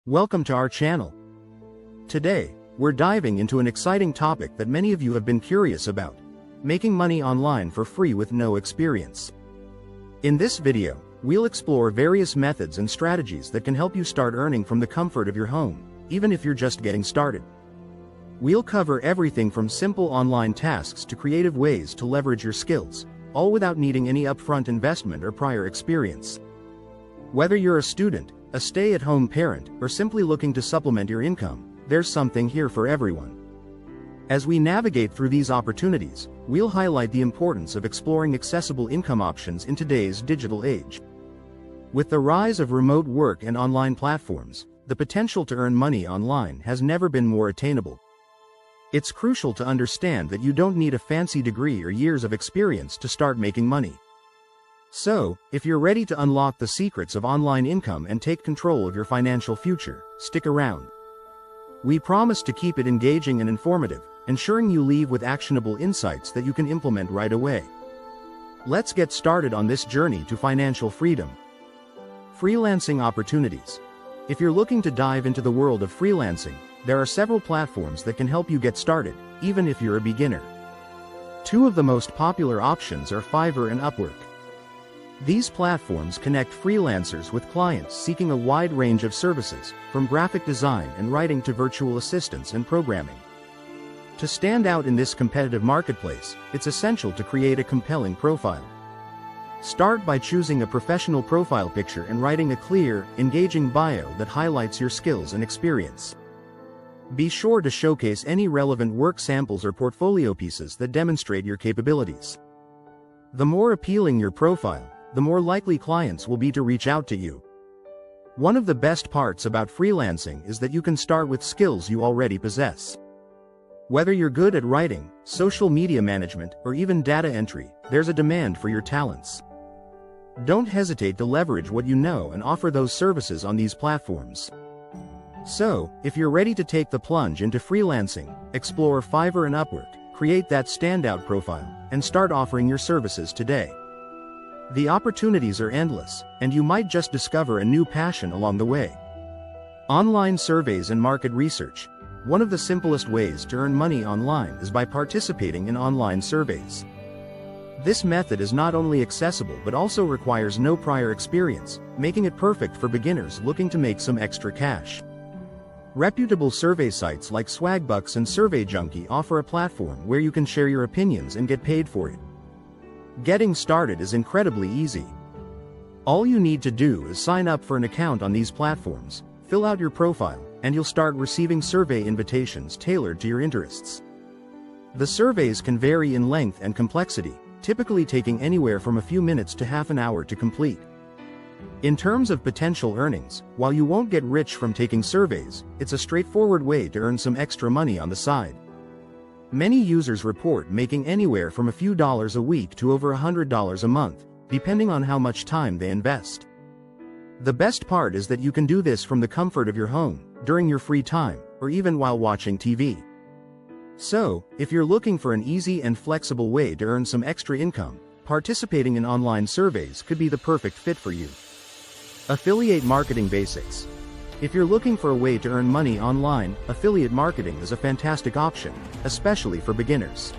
Welcome to our channel. Today, we're diving into an exciting topic that many of you have been curious about: making money online for free with no experience. In this video, we'll explore various methods and strategies that can help you start earning from the comfort of your home, even if you're just getting started. We'll cover everything from simple online tasks to creative ways to leverage your skills, all without needing any upfront investment or prior experience. Whether you're a student, a stay-at-home parent, or simply looking to supplement your income, there's something here for everyone. As we navigate through these opportunities, we'll highlight the importance of exploring accessible income options in today's digital age. With the rise of remote work and online platforms, the potential to earn money online has never been more attainable. It's crucial to understand that you don't need a fancy degree or years of experience to start making money. So, if you're ready to unlock the secrets of online income and take control of your financial future, stick around. We promise to keep it engaging and informative, ensuring you leave with actionable insights that you can implement right away. Let's get started on this journey to financial freedom. Freelancing opportunities. If you're looking to dive into the world of freelancing, there are several platforms that can help you get started, even if you're a beginner. Two of the most popular options are Fiverr and Upwork. These platforms connect freelancers with clients seeking a wide range of services, from graphic design and writing to virtual assistants and programming. To stand out in this competitive marketplace, it's essential to create a compelling profile. Start by choosing a professional profile picture and writing a clear, engaging bio that highlights your skills and experience. Be sure to showcase any relevant work samples or portfolio pieces that demonstrate your capabilities. The more appealing your profile, the more likely clients will be to reach out to you. One of the best parts about freelancing is that you can start with skills you already possess. Whether you're good at writing, social media management, or even data entry, there's a demand for your talents. Don't hesitate to leverage what you know and offer those services on these platforms. So, if you're ready to take the plunge into freelancing, explore Fiverr and Upwork, create that standout profile, and start offering your services today. The opportunities are endless, and you might just discover a new passion along the way. Online surveys and market research. One of the simplest ways to earn money online is by participating in online surveys. This method is not only accessible but also requires no prior experience, making it perfect for beginners looking to make some extra cash. Reputable survey sites like Swagbucks and SurveyJunkie offer a platform where you can share your opinions and get paid for it. Getting started is incredibly easy. All you need to do is sign up for an account on these platforms, fill out your profile, and you'll start receiving survey invitations tailored to your interests. The surveys can vary in length and complexity, typically taking anywhere from a few minutes to half an hour to complete. In terms of potential earnings, while you won't get rich from taking surveys, it's a straightforward way to earn some extra money on the side. Many users report making anywhere from a few dollars a week to over $100 a month, depending on how much time they invest. The best part is that you can do this from the comfort of your home, during your free time, or even while watching TV. So, if you're looking for an easy and flexible way to earn some extra income, participating in online surveys could be the perfect fit for you. Affiliate marketing basics. If you're looking for a way to earn money online, affiliate marketing is a fantastic option, especially for beginners.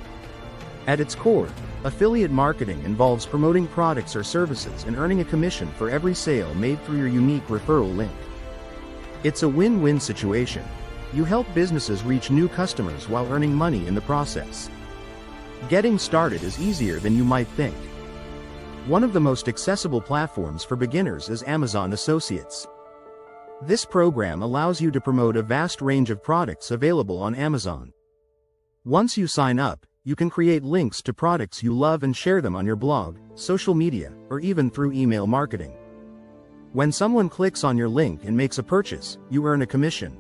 At its core, affiliate marketing involves promoting products or services and earning a commission for every sale made through your unique referral link. It's a win-win situation. You help businesses reach new customers while earning money in the process. Getting started is easier than you might think. One of the most accessible platforms for beginners is Amazon Associates. This program allows you to promote a vast range of products available on Amazon. Once you sign up, you can create links to products you love and share them on your blog, social media, or even through email marketing. When someone clicks on your link and makes a purchase, you earn a commission.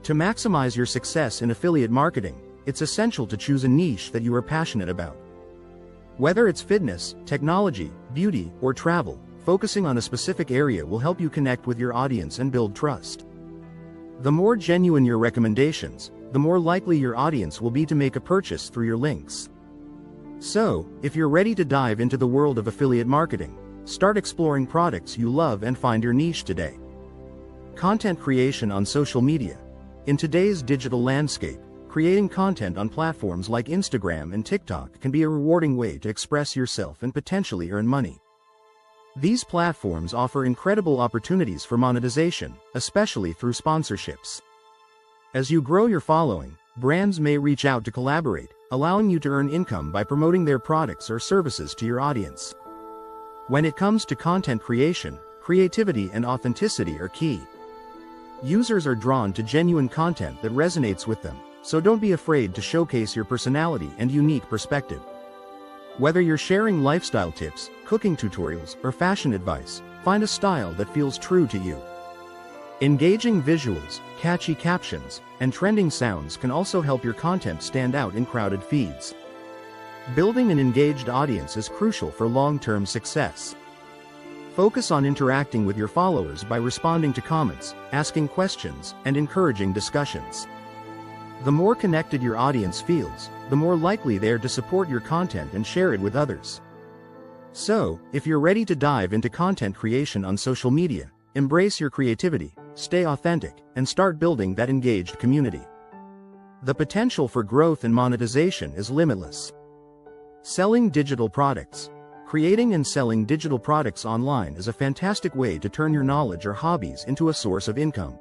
To maximize your success in affiliate marketing, it's essential to choose a niche that you are passionate about. Whether it's fitness, technology, beauty, or travel, focusing on a specific area will help you connect with your audience and build trust. The more genuine your recommendations, the more likely your audience will be to make a purchase through your links. So, if you're ready to dive into the world of affiliate marketing, start exploring products you love and find your niche today. Content creation on social media. In today's digital landscape, creating content on platforms like Instagram and TikTok can be a rewarding way to express yourself and potentially earn money. These platforms offer incredible opportunities for monetization, especially through sponsorships. As you grow your following, brands may reach out to collaborate, allowing you to earn income by promoting their products or services to your audience. When it comes to content creation, creativity and authenticity are key. Users are drawn to genuine content that resonates with them, so don't be afraid to showcase your personality and unique perspective. Whether you're sharing lifestyle tips, cooking tutorials, or fashion advice, find a style that feels true to you. Engaging visuals, catchy captions, and trending sounds can also help your content stand out in crowded feeds. Building an engaged audience is crucial for long-term success. Focus on interacting with your followers by responding to comments, asking questions, and encouraging discussions. The more connected your audience feels, the more likely they are to support your content and share it with others. So, if you're ready to dive into content creation on social media, embrace your creativity, stay authentic, and start building that engaged community. The potential for growth and monetization is limitless. Selling digital products. Creating and selling digital products online is a fantastic way to turn your knowledge or hobbies into a source of income.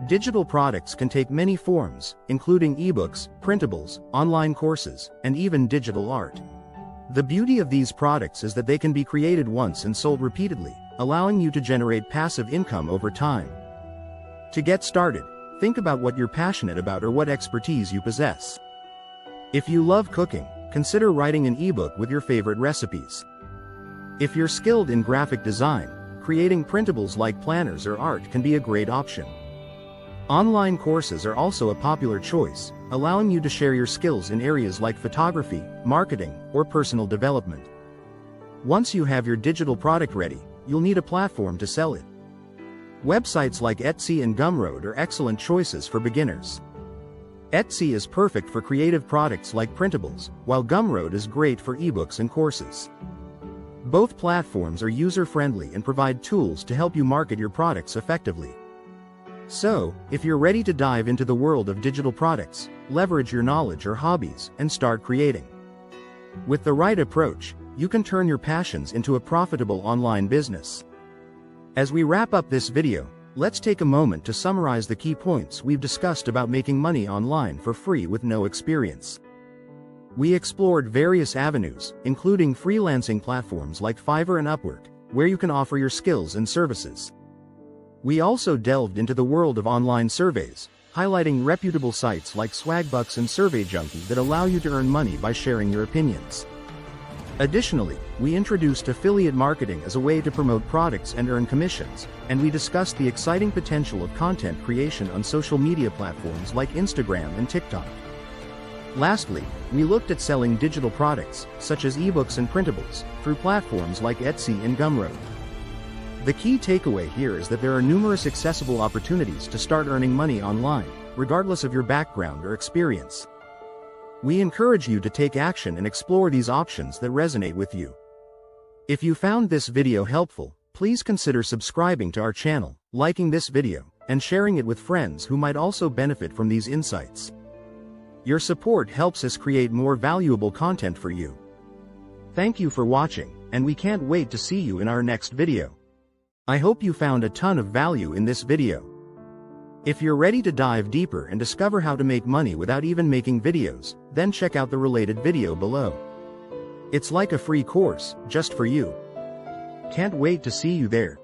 Digital products can take many forms, including ebooks, printables, online courses, and even digital art. The beauty of these products is that they can be created once and sold repeatedly, allowing you to generate passive income over time. To get started, think about what you're passionate about or what expertise you possess. If you love cooking, consider writing an ebook with your favorite recipes. If you're skilled in graphic design, creating printables like planners or art can be a great option. Online courses are also a popular choice, allowing you to share your skills in areas like photography, marketing, or personal development. Once you have your digital product ready, you'll need a platform to sell it. Websites like Etsy and Gumroad are excellent choices for beginners. Etsy is perfect for creative products like printables, while Gumroad is great for ebooks and courses. Both platforms are user-friendly and provide tools to help you market your products effectively. So, if you're ready to dive into the world of digital products, leverage your knowledge or hobbies, and start creating. With the right approach, you can turn your passions into a profitable online business. As we wrap up this video, let's take a moment to summarize the key points we've discussed about making money online for free with no experience. We explored various avenues, including freelancing platforms like Fiverr and Upwork, where you can offer your skills and services. We also delved into the world of online surveys, highlighting reputable sites like Swagbucks and SurveyJunkie that allow you to earn money by sharing your opinions. Additionally, we introduced affiliate marketing as a way to promote products and earn commissions, and we discussed the exciting potential of content creation on social media platforms like Instagram and TikTok. Lastly, we looked at selling digital products, such as ebooks and printables, through platforms like Etsy and Gumroad. The key takeaway here is that there are numerous accessible opportunities to start earning money online, regardless of your background or experience. We encourage you to take action and explore these options that resonate with you. If you found this video helpful, please consider subscribing to our channel, liking this video, and sharing it with friends who might also benefit from these insights. Your support helps us create more valuable content for you. Thank you for watching, and we can't wait to see you in our next video. I hope you found a ton of value in this video. If you're ready to dive deeper and discover how to make money without even making videos, then check out the related video below. It's like a free course, just for you. Can't wait to see you there.